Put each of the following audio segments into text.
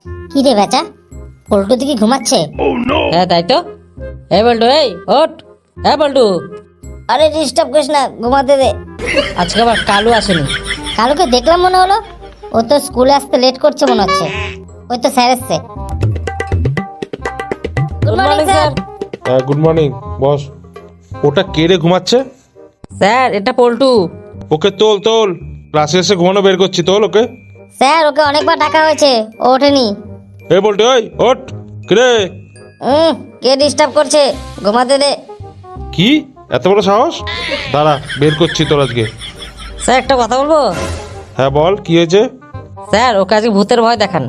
কি রে বেটা, পল্টু দিকে ঘুমাচ্ছে? হ্যাঁ তাই তো। এই বল্টু, এই ওঠ। হ্যাঁ বল্টু, আরে ডিস্টার্ব করিস না, ঘুমাতে দে। আজকে আবার কালু আসেনি। কালুকে দেখলাম মনে হলো, ও তো স্কুলে আসতে লেট করছে মনে হচ্ছে। ওই তো স্যার এসছে। Good morning sir. হ্যাঁ গুড মর্নিং, বস। ওটা কে রে ঘুমাচ্ছে? স্যার এটা পল্টু। ওকে তোল তোল, ক্লাসে এসে ঘুমানো বের করছি, তোল ওকে। স্যার ওকে অনেকবার ডাকা হয়েছে, ও ওঠেনি। এ বলতে ওই ওঠ। রে কে ডিস্টার্ব করছে, ঘুমাতে দে। কি এত বড় সাহস? দাঁড়া, বের করছি তোর আজকে। স্যার একটা কথা বলবো? হ্যাঁ বল, কি হয়েছে? স্যার ওকে আজকে ভূতের ভয় দেখান।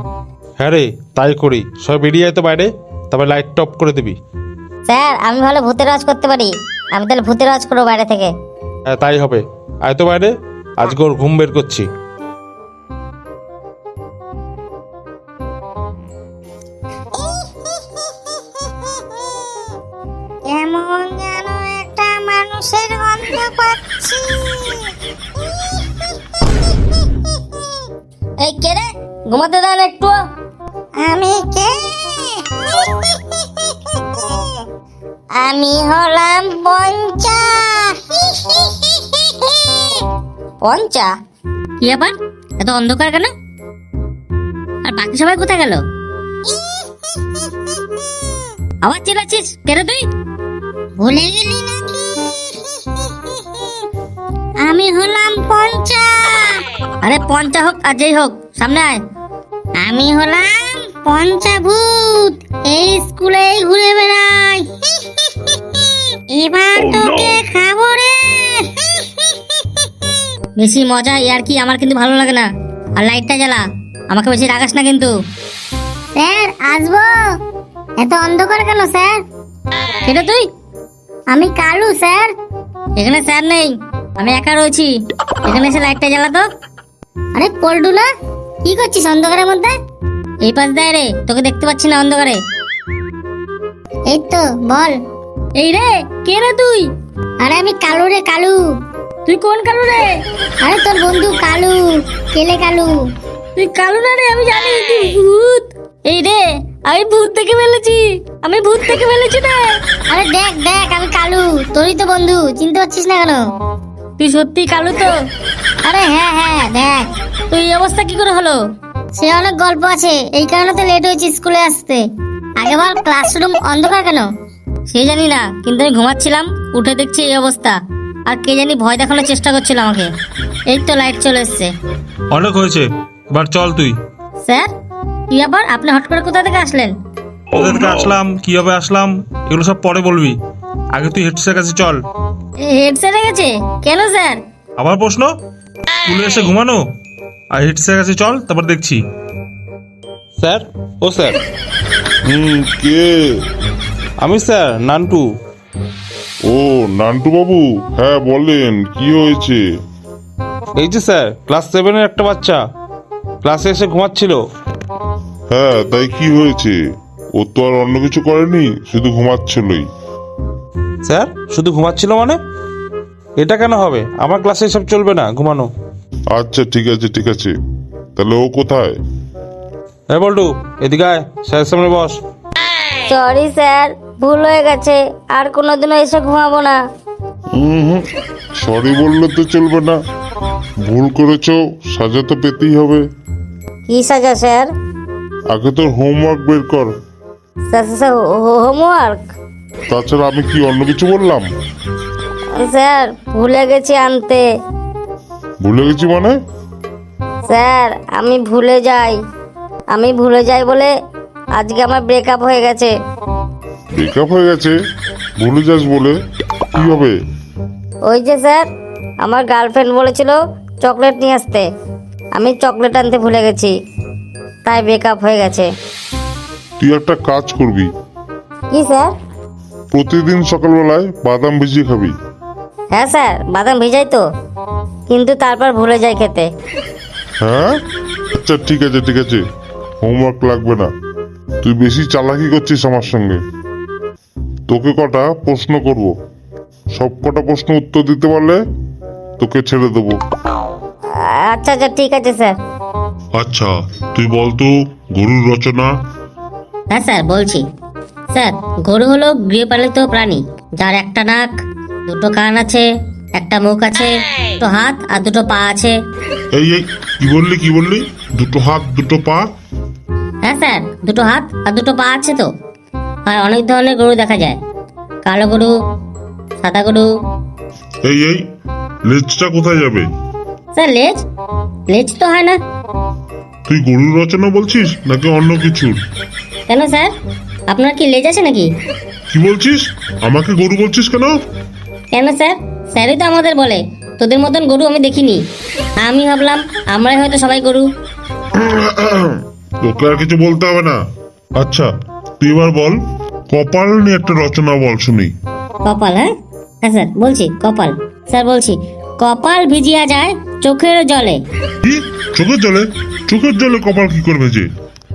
হ্যাঁ রে, তাই করি। সব বেরিয়ে আয় তো বাইরে, তবে লাইট টপ করে দিবি। স্যার আমি ভালো ভূতের আওয়াজ করতে পারি, আমি তাহলে ভূতের আওয়াজ করবো বাইরে থেকে। হ্যাঁ তাই হবে, আয় তো বাইরে, আজকে ওর ঘুম বের করছি। এমন যেন একটা মানুষের গন্ধ পাচ্ছি। এই কে রে, ঘুমাতে দেন একটু। আমি কে? আমি হলাম পঞ্চা। পঞ্চা? কি ব্যাপার, এত অন্ধকার কেন? আর বাকি সবাই কোথায় গেল? আবার চেলাচ্ছিস কেন তুই? ভুলে গেলি নাকি? আমি হলাম পঞ্চা। আরে পঞ্চা হোক আর যেই হোক, সামনে আয়। আমি হলাম পঞ্চাভূত, এই স্কুলেই ঘুরে বেড়াই। এবার তোকে খাবো রে। বেশি মজা আর কি আমার কিন্তু ভালো লাগে না। আর লাইটটা জ্বালা, আমাকে বেশি রাগাস না কিন্তু। স্যার আসবো? এত অন্ধকার কেন স্যার? সেটা তুই? আমি কালু স্যার। এখানে স্যার নেই, আমি একা রয়েছি। এখানে এসে লাইটটা জ্বালা তো। আরে পল্টু না, কি করছিস অন্ধকারের মধ্যে? এই পাশ দেয় রে, তোকে দেখতে পাচ্ছি না অন্ধকারে। এই তো বল। এই রে, কে রে তুই? আরে আমি কালু রে, কালু। তুই কোন কালু রে? আরে তোর বন্ধু কালু, কেলে কালু। তুই কালু না রে, আমি জানি তুই ভূত। এই রে, আমি ভূত দেখে ফেলেছি, আমি ভূত দেখে ফেলেছি রে। আরে দেখ দেখ, আমি কালু, তোরই তো বন্ধু, চিনতে পারছিস না কেন? তুই সত্যি কালু তো? আরে হ্যাঁ হ্যাঁ, দেখ। তো এই অবস্থা কি করে হলো? সে অনেক গল্প আছে, এই কারণে তো লেট হয়েছে স্কুলে আসতে। আগে বল, ক্লাসরুম অন্ধকার কেন? সে জানি না, কিন্তু আমি ঘুমাচ্ছিলাম, উঠে দেখছি এই অবস্থা। আর কে জানি ভয় দেখানোর চেষ্টা করছিল আমাকে। এই তো লাইট চলে এসছে। অনেক হয়েছে, এবার চল তুই। স্যার কি ব্যাপার, আপনি হট করে কোথা থেকে আসলেন? কোথা থেকে আসলাম, কিভাবে আসলাম, এগুলো সব পরে বলবি। আগে তুই হেড স্যারের কাছে চল। হেড স্যারের কাছে? কেন স্যার? আবার প্রশ্ন? স্কুলে এসে ঘুমানো? আর হেড স্যারের কাছে চল, তারপর দেখছি। স্যার, ও স্যার। কে? আমি স্যার নান্টু। ও নান্টু বাবু, হ্যাঁ বলেন, কি হয়েছে? এই যে স্যার, ক্লাস 7-এর একটা বাচ্চা ক্লাসে এসে ঘুমাচ্ছিল। হ্যাঁ তাই কি হয়েছে? ও তো আর অন্য কিছু করেনি, শুধু ঘুমাচ্ছিলই। স্যার শুধু ঘুমাচ্ছিল মানে? এটা কেন হবে? আমার ক্লাসে এসব চলবে না, ঘুমানো। আচ্ছা ঠিক আছে ঠিক আছে, তাহলে ও কোথায়? হ্যাঁ বল্টু, এদিকে আয়, স্যারের সামনে বস। সরি স্যার, ভুল হয়ে গেছে, আর কোনোদিনও এসে ঘুমাবো না। সরি বললে তো চলবে না, ভুল করেছো, সাজা তো পেতেই হবে। কি সাজা স্যার? আগে তোর হোমওয়ার্ক বের কর। Sir homework? তাছাড়া আমি কি অন্য কিছু বললাম? স্যার ভুলে গেছি আনতে। ভুলে গেছি মানে? স্যার আমি ভুলে যাই বলে আজকে আমার ব্রেকআপ হয়ে গেছে। ব্রেকআপ হয়ে গেছে? ভুলে যাস বলে কি হবে? ওই যে স্যার, আমার গার্লফ্রেন্ড বলেছিল চকলেট নিয়ে আসতে, আমি চকলেট আনতে ভুলে গেছি, তাই ব্রেকআপ হয়ে গেছে। তুই একটা কাজ করবি, কি স্যার? প্রতিদিন সকালবেলায় বাদাম ভিজিয়ে খাবি। হ্যাঁ স্যার, বাদাম ভিজাই তো, কিন্তু তারপর ভুলে যাই খেতে। হ্যাঁ আচ্ছা ঠিক আছে ঠিক আছে, হোমওয়ার্ক লাগবে না। তুই বেশি চালাকি করছিস আমার সঙ্গে। তোকে কটা প্রশ্ন করব, সব কটা প্রশ্ন উত্তর দিতে পারলে তোকে ছেড়ে দেবো। আচ্ছা আচ্ছা ঠিক আছে স্যার। আচ্ছা তুই বলতো গরুর রচনা। হ্যাঁ স্যার বলছি। স্যার, গরু হলো গৃহপালিত প্রাণী, যার একটা নাক, দুটো কান আছে, একটা মুখ আছে, দুটো হাত আর দুটো পা আছে। এই কি বললি দুটো হাত দুটো পা? হ্যাঁ স্যার, দুটো হাত আর দুটো পা আছে তো। আর অনেক ধরনের গরু দেখা যায়, কালো গরু, সাদা গরু। এই লেজটা কোথায় যাবে? স্যার লেজ, লেজ তো হয় না। তুই গরুর রচনা বলছিস নাকি অন্য কিছুর? কেন স্যার, আপনার কি লেজ আছে নাকি? কি বলছিস? আমাকে গরু বলছিস কেন? কেন স্যার, স্যারই তো আমাদের বলে। তোদের মতন গরু আমি দেখিনি। আমি ভাবলাম আমরাই হয়তো সবাই গরু। তোকে আর কিছু বলতে হবে না। আচ্ছা তুই এবার বল, কপাল নিয়ে একটা রচনা বল শুনি। কপাল? হ্যাঁ হ্যাঁ স্যার বলছি, কপাল। স্যার বলছি, কপাল ভিজিয়া যায় চোখের জলে। কি? চোখের জলে? চোখের জলে কপাল কি করবে যে?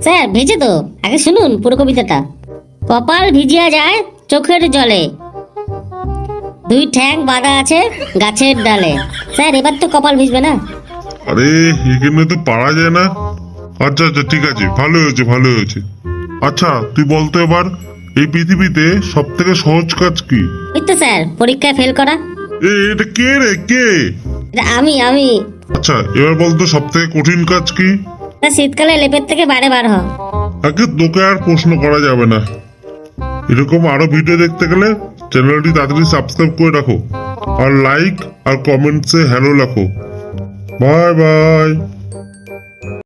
স্যার ভিজে তো, আগে শুনুন পুরো কবিতাটা। কপাল ভিজিয়া যায় চোখের জলে, দুই ঠ্যাং বাঁধা আছে গাছের ডালে। স্যার এবার তো কপাল ভিজবে না। আরে এখানে তো পারা যায় না। আচ্ছা ঠিক আছে, ভালো হয়েছে। আচ্ছা তুই বলতো এবার, এই পৃথিবীতে সব থেকে সহজ কাজ কি? ওই তো স্যার, পরীক্ষায় ফেল করা। এটা কে রে, কে? এটা আমি। আচ্ছা এবার বলতো সব থেকে কঠিন কাজ কি? স্যার শীতকালে লেপের থেকে বাইরে বার হওয়া। আগে তোকে আর প্রশ্ন করা যাবে না। এরকম আরো ভিডিও দেখতে গেলে চ্যানেলটি তাড়াতাড়ি সাবস্ক্রাইব করে রাখো, আর লাইক আর কমেন্টসে হ্যালো লেখো। Bye bye.